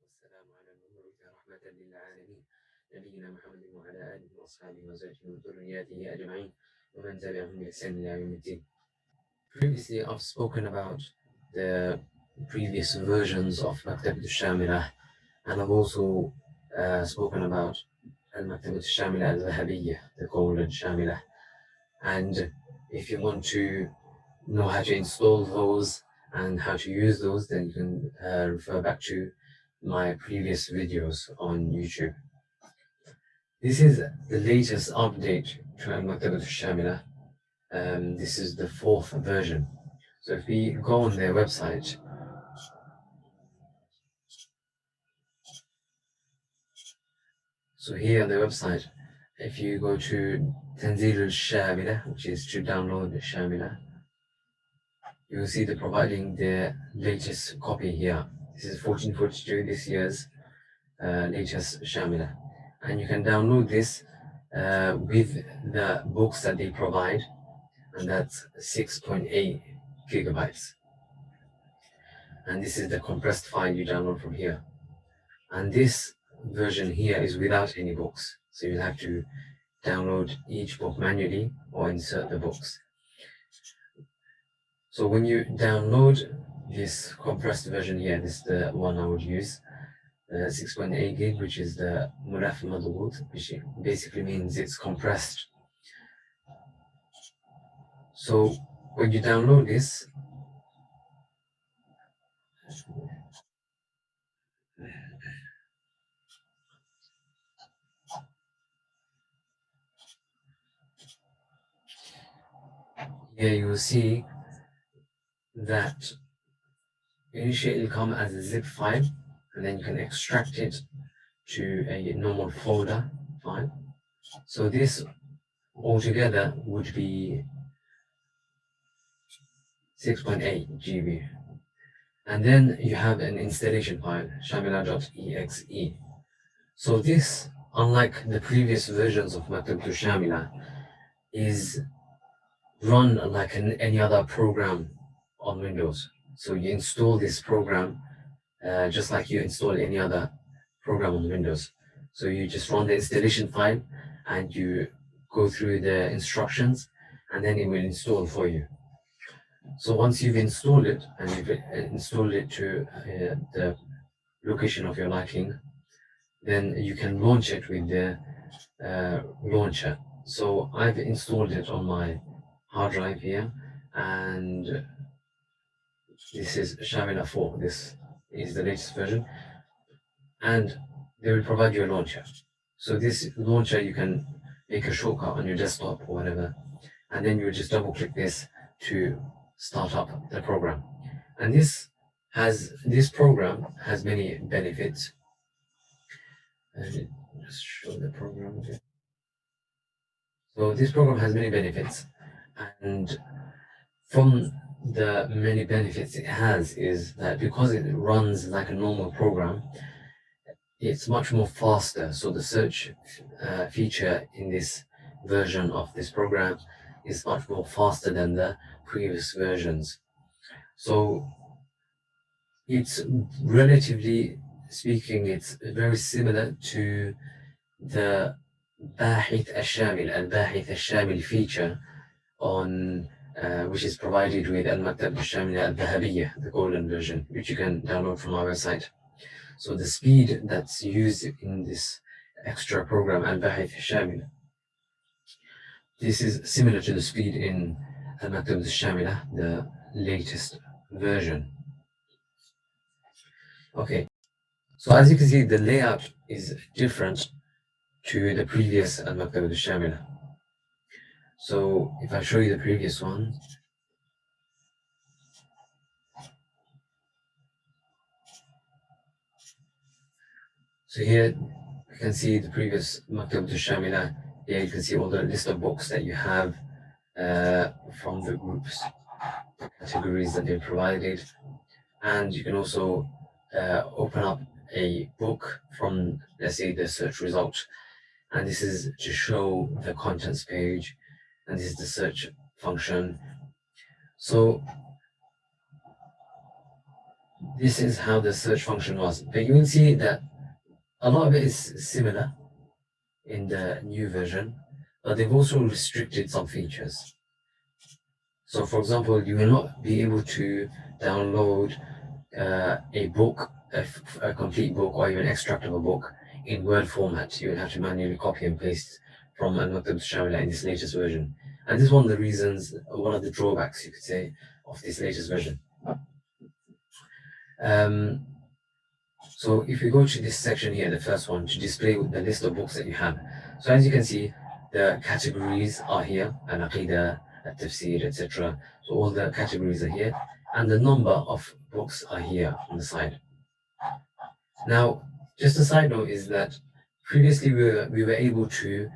والسلام على المبعوث رحمة للعالمين نبينا محمد وعلى آله وأصحابه وزوجه وذرياته أجمعين ومن تبعهم بإحسان إلى يوم الدين. Previously, I've spoken about the previous versions of Maktabah Shamelah, and I've also spoken about المكتبة الشاملة الذهبية, the golden Shamelah. And if you want to know how to install those and how to use those, then you can refer back to my previous videos on YouTube. This is the latest update to المكتبة الشاملة. This is the 4th version. So if we go on their website, so here on the website, if you go to تنزيل الشاملة, which is to download the Shamila, you will see they're providing the latest copy here. This is 1442, this year's latest Shamila. And you can download this with the books that they provide, and that's 6.8 gigabytes. And this is the compressed file you download from here. And this version here is without any books. So you'll have to download each book manually or insert the books. So when you download this compressed version here, this is the one I would use, 6.8 gig, which is the mulaf madhut, which basically means it's compressed. So when you download this, here you will see that initially it will come as a zip file, and then you can extract it to a normal folder file. So this altogether would be 6.8 GB. And then you have an installation file, shamila.exe. So this, unlike the previous versions of Maktabah Shamelah, is run like any other program on Windows. So you install this program just like you install any other program on Windows. So you just run the installation file and you go through the instructions, and then it will install for you. So once you've installed it and you've installed it to the location of your liking, then you can launch it with the launcher. So I've installed it on my hard drive here, and this is Shamila 4. This is the latest version, and they will provide you a launcher. So this launcher, you can make a shortcut on your desktop or whatever, and then you just double click this to start up the program. And this program has many benefits. And just show the program again. So this program has many benefits, and from the many benefits it has is that because it runs like a normal program, it's much more faster. So the search feature in this version of this program is much more faster than the previous versions. So it's, relatively speaking, it's very similar to the Bahith al-Shamil feature on which is provided with Al-Maktabah Shamelah al-Dhahabiyya, the golden version, which you can download from our website. So the speed that's used in this extra program, Al-Bahith al-Shamil, this is similar to the speed in Al-Maktabah Shamelah, the latest version. Okay, so as you can see, the layout is different to the previous Al-Maktabah Shamelah. So if I show you the previous one, so here you can see the previous Maktabah Shamelah. Here you can see all the list of books that you have from the groups, categories that they provided, and you can also open up a book from, let's say, the search result, and this is to show the contents page, and this is the search function. So this is how the search function was. But you will see that a lot of it is similar in the new version, but they've also restricted some features. So for example, you will not be able to download a book, a complete book, or even extract of a book in Word format. You will have to manually copy and paste from Maktabah Shamelah in this latest version. And this is one of the reasons, one of the drawbacks, you could say, of this latest version. So if you go to this section here, the first one, to display the list of books that you have. So as you can see, the categories are here, al-aqidah, al-tafsir, etc. So all the categories are here, and the number of books are here on the side. Now, just a side note is that previously we were able to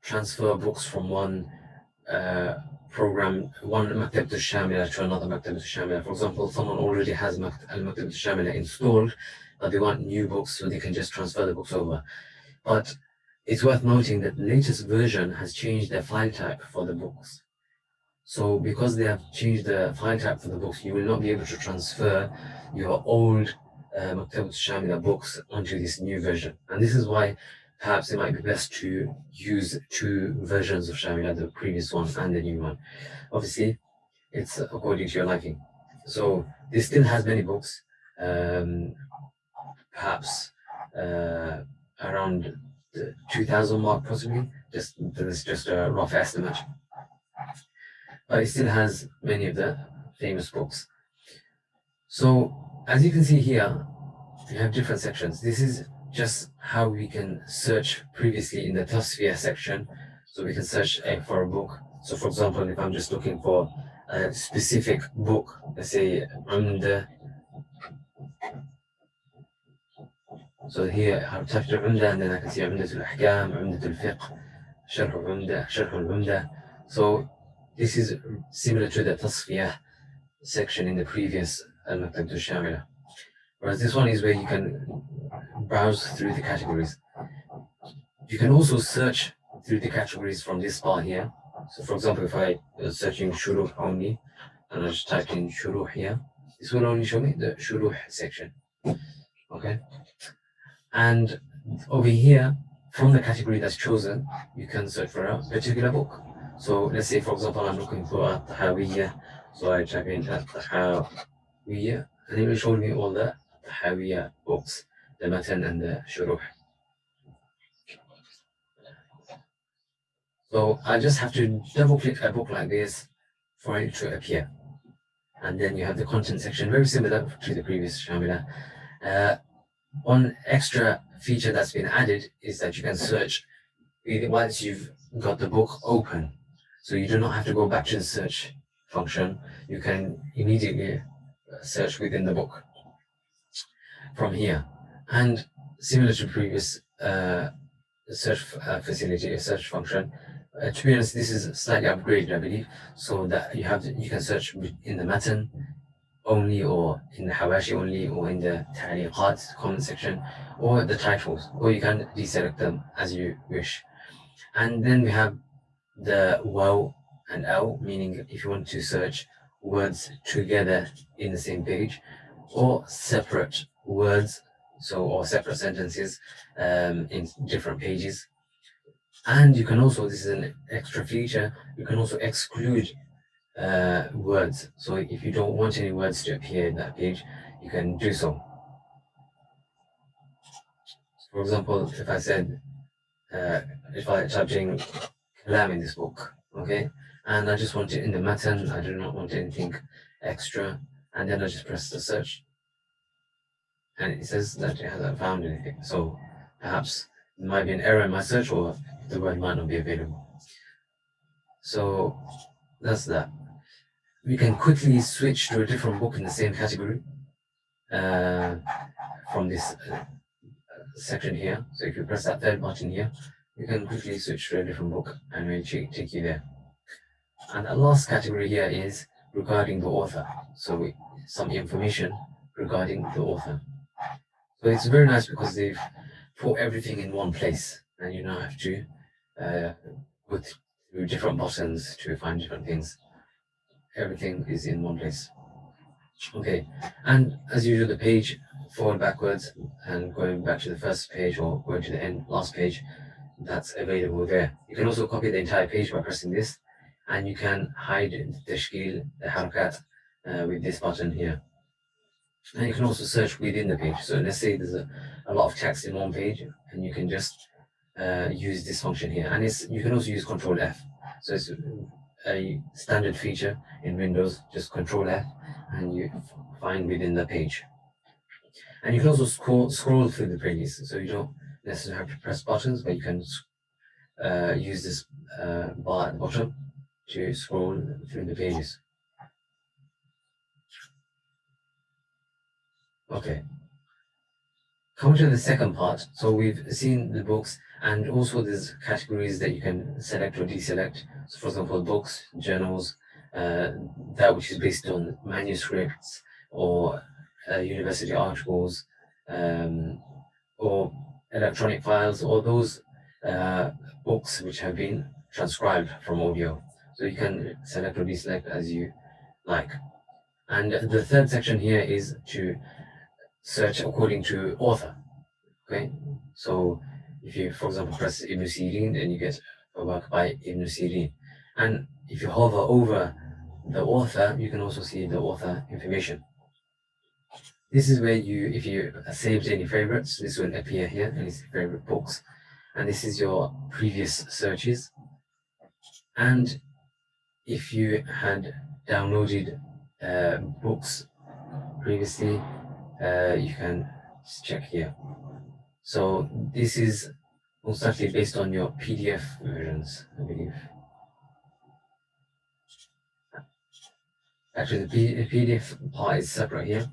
transfer books from one program, one Maktabah Shamelah to another Maktabah Shamelah. For example, someone already has Maktabah Shamelah installed, but they want new books, so they can just transfer the books over. But it's worth noting that the latest version has changed their file type for the books. So because they have changed the file type for the books, you will not be able to transfer your old Maktabah Shamelah books onto this new version. And this is why perhaps it might be best to use two versions of Shamelah, the previous one and the new one. Obviously, it's according to your liking. So this still has many books, perhaps around the 2000 mark possibly. This is just a rough estimate. But it still has many of the famous books. So as you can see here, we have different sections. This is just how we can search previously in the Tasfiyah section. So we can search for a book. So for example, if I'm just looking for a specific book, let's say Umda. So here I've typed Umda, and then I can see Umdatul Ahkam, Umdatul Fiqh, Sharh Umda, Sharh al-Umda. So this is similar to the Tasfiyah section in the previous Maktabah Shamelah. Whereas this one is where you can browse through the categories. You can also search through the categories from this bar here. So for example, if I was searching Shuruh only, and I just typed in Shuruh here, this will only show me the Shuruh section. Okay. And over here, from the category that's chosen, you can search for a particular book. So let's say, for example, I'm looking for a Tahawiyya. So I type in Tahawiyya, and it will show me all the Tahawiyya books, the Matan and the Shuruh. So I just have to double click a book like this for it to appear. And then you have the content section, very similar to the previous Shamelah. One extra feature that's been added is that you can search once you've got the book open. So you do not have to go back to the search function. You can immediately search within the book from here. And similar to previous search facility, a search function, to be honest, this is slightly upgraded, I believe, so that you can search in the matan only, or in the hawashi only, or in the ta'liqat comment section, or the titles, or you can deselect them as you wish. And then we have the waw and al, meaning if you want to search words together in the same page, or separate words, or separate sentences in different pages. And you can also, this is an extra feature, you can also exclude words. So if you don't want any words to appear in that page, you can do so. For example, if I said, if I typed in kalam in this book, okay, and I just want it in the matan, I do not want anything extra, and then I just press the search, and it says that it hasn't found anything. So perhaps there might be an error in my search, or the word might not be available. So that's that. We can quickly switch to a different book in the same category from this section here. So if you press that third button here, you can quickly switch to a different book and it will take you there. And the last category here is regarding the author. So some information regarding the author. So it's very nice because they've put everything in one place, and you now have to go through different buttons to find different things. Everything is in one place. Okay, and as usual, the page forward, backwards, and going back to the first page or going to the end, last page, that's available there. You can also copy the entire page by pressing this, and you can hide the tashkil, the harakat, with this button here. And you can also search within the page. So let's say there's a lot of text in one page, and you can just use this function here. And you can also use Control F. So it's a standard feature in Windows, just Control F, and you find within the page. And you can also scroll through the pages. So you don't necessarily have to press buttons, but you can use this bar at the bottom to scroll through the pages. Okay. Coming to the second part, so we've seen the books, and also there's categories that you can select or deselect. So for example, books, journals, that which is based on manuscripts or university articles, or electronic files, or those books which have been transcribed from audio. So you can select or deselect as you like. And the third section here is to search according to author. Okay, so if you, for example, press Ibn Sirin, then you get a work by Ibn Sirin. And if you hover over the author, you can also see the author information. This is where if you saved any favorites, this will appear here, and it's favorite books. And this is your previous searches. And if you had downloaded books previously, you can check here. So this is most likely based on your PDF versions, I believe. Actually, the PDF part is separate here.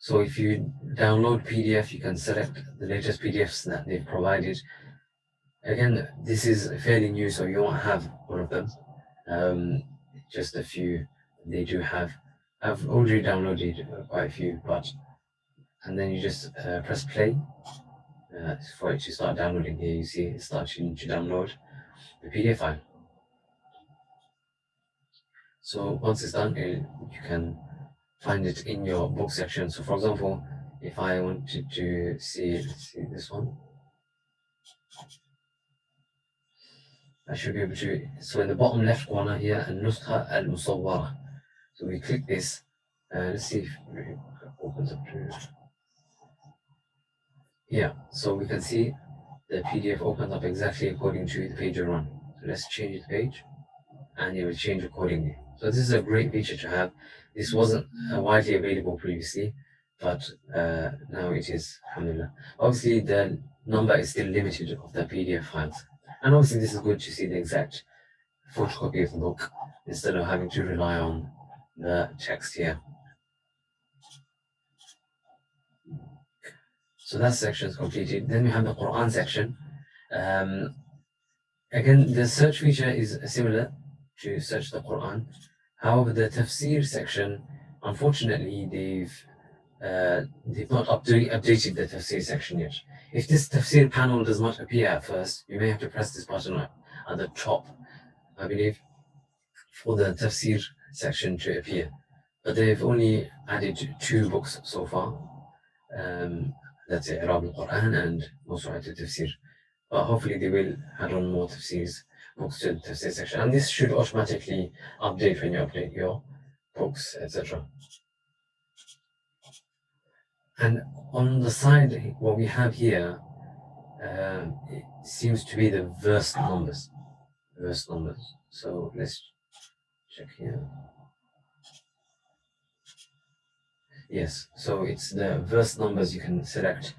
So if you download PDF, you can select the latest PDFs that they've provided. Again, this is fairly new, so you won't have one of them. Just a few they do have. I've already downloaded quite a few, and then you just press play for it to start downloading. Here you see it starting to download the PDF file. So once it's done, you can find it in your book section. So for example, if I wanted to see this one, I should be able to, so in the bottom left corner here, النسخة المصورة. So we click this, let's see if it opens up to, yeah, so we can see the PDF opens up exactly according to the page you're on. So let's change the page, and it will change accordingly. So this is a great feature to have. This wasn't widely available previously, but now it is, alhamdulillah. Obviously, the number is still limited of the PDF files. And obviously, this is good to see the exact photocopy of the book instead of having to rely on the text here. So that section is completed. Then we have the Quran section. Again, the search feature is similar to search the Quran. However, the tafsir section, unfortunately, they've not updated the tafsir section yet. If this tafsir panel does not appear at first, you may have to press this button at the top, I believe, for the tafsir section to appear. But they've only added 2 books so far. That's I'rab al-Quran and Mawsu'at al-Tafsir. But hopefully they will add on more tafsirs, books to the tafsir section. And this should automatically update when you update your books, etc. And on the side, what we have here, it seems to be the verse numbers. So let's check here. Yes, so it's the verse numbers you can select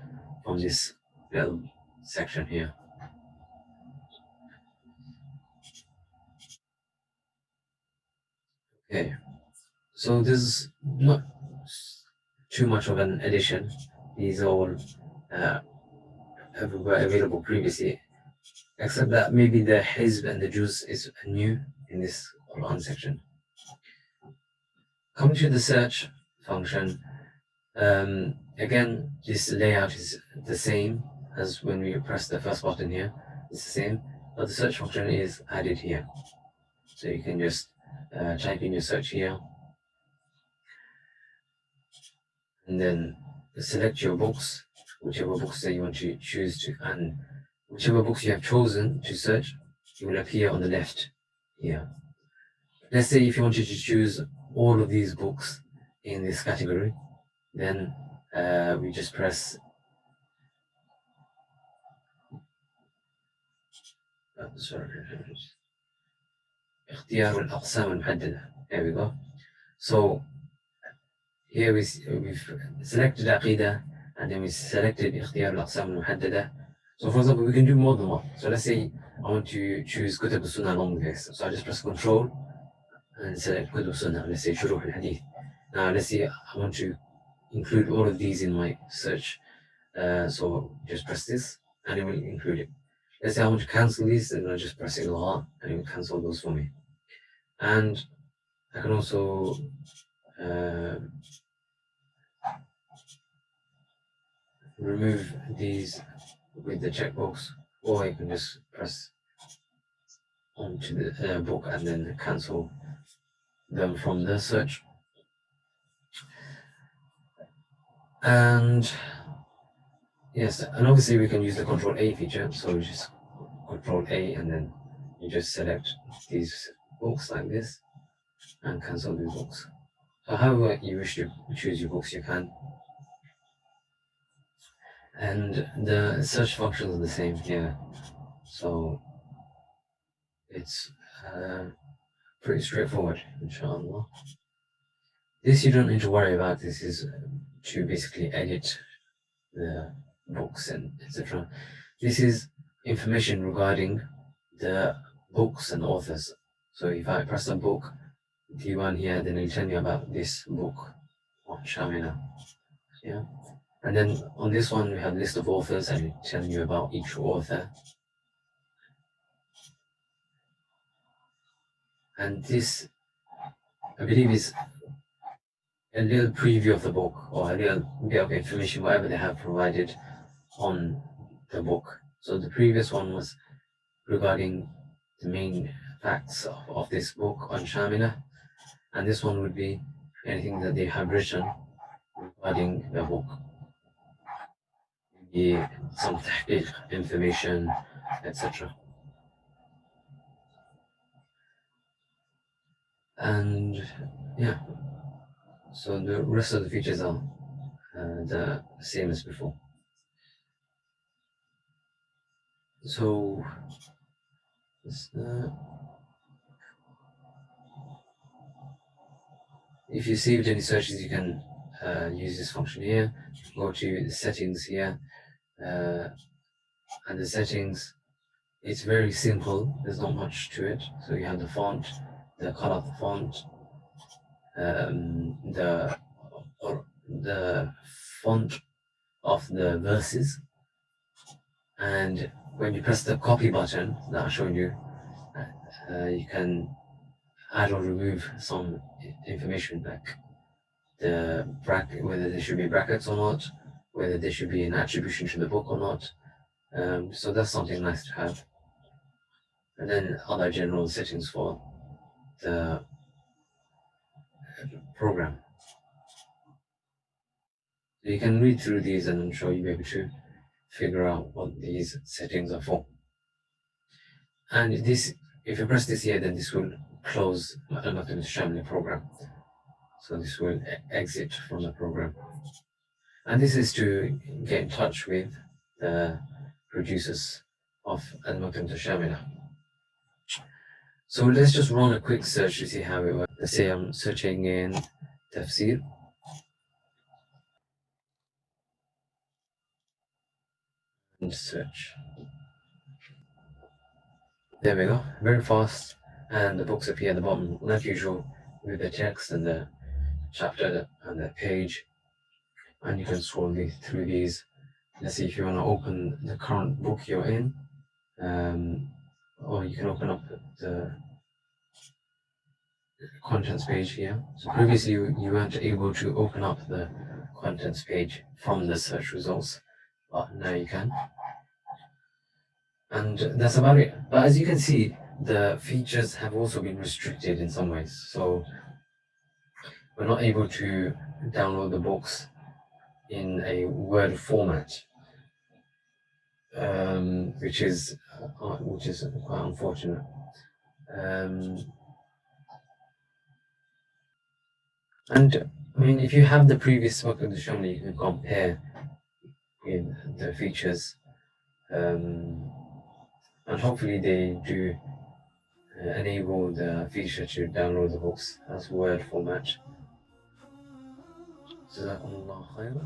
from this little section here. Okay, so there's not too much of an addition. These are all were available previously, except that maybe the Hizb and the Juz is new in this Quran section. Coming to the search function, again, this layout is the same as when we press the first button here. It's the same, but the search function is added here. So you can just type in your search here. and then select your books, whichever books that you want to choose to, and whichever books you have chosen to search, it will appear on the left here. Let's say if you wanted to choose all of these books in this category, then we just press اختيار الأقسام المحددة. There we go. So here we've selected Aqidah, and then we selected اختيار الأقسام المحددة. So for example, we can do more than one. So let's say I want to choose كتب السنة along this. So I just press Control and select كتب السنة. Let's say شروح الحديث. Now let's say I want to include all of these in my search. So just press this and it will include it. Let's say I want to cancel these, and I just press Ilgha and it will cancel those for me. And I can also remove these with the checkbox, or you can just press onto the book and then cancel them from the search. And yes, and obviously we can use the Control A feature, so we just Control A and then you just select these books like this and cancel these books. So however you wish to choose your books, you can. And the search functions are the same here, so it's pretty straightforward, inshallah. This you don't need to worry about. This is to basically edit the books and etc. This is information regarding the books and authors. So if I press a book, D1 here, then it'll tell me about this book on Shamelah. Yeah. And then on this one, we have a list of authors and it tells you about each author. And this, I believe, is a little preview of the book, or a little bit of information, whatever they have provided on the book. So the previous one was regarding the main facts of this book on Shamelah, and this one would be anything that they have written regarding the book. Maybe some tahqiq information, etc. And yeah, so the rest of the features are the same as before. So if you saved any searches, you can use this function here. Go to the settings here, and the settings, it's very simple. There's not much to it. So you have the font, the color of the font, the font of the verses, and when you press the copy button that I showed you, you can add or remove some information, like the bracket, whether there should be brackets or not, whether there should be an attribution to the book or not. So that's something nice to have. And then other general settings for the program. So you can read through these, and I'm sure you'll be able to figure out what these settings are for. And this, if you press this here, then this will close Maktabah Shamelah program. So this will exit from the program. And this is to get in touch with the producers of Maktabah Shamelah. So let's just run a quick search to see how it works. Let's say I'm searching in tafsir. And search. There we go, very fast. And the books appear at the bottom, like usual, with the text and the chapter and the page. And you can scroll through these. Let's see if you want to open the current book you're in, or you can open up the contents page here. So previously you weren't able to open up the contents page from the search results, but now you can. And that's about it. But as you can see, the features have also been restricted in some ways. So we're not able to download the books in a Word format, which is quite unfortunate. And I mean, if you have the previous Maktabah Shamelah, you can compare with the features, and hopefully they do enable the feature to download the books as Word format. جزاكم الله خيرا.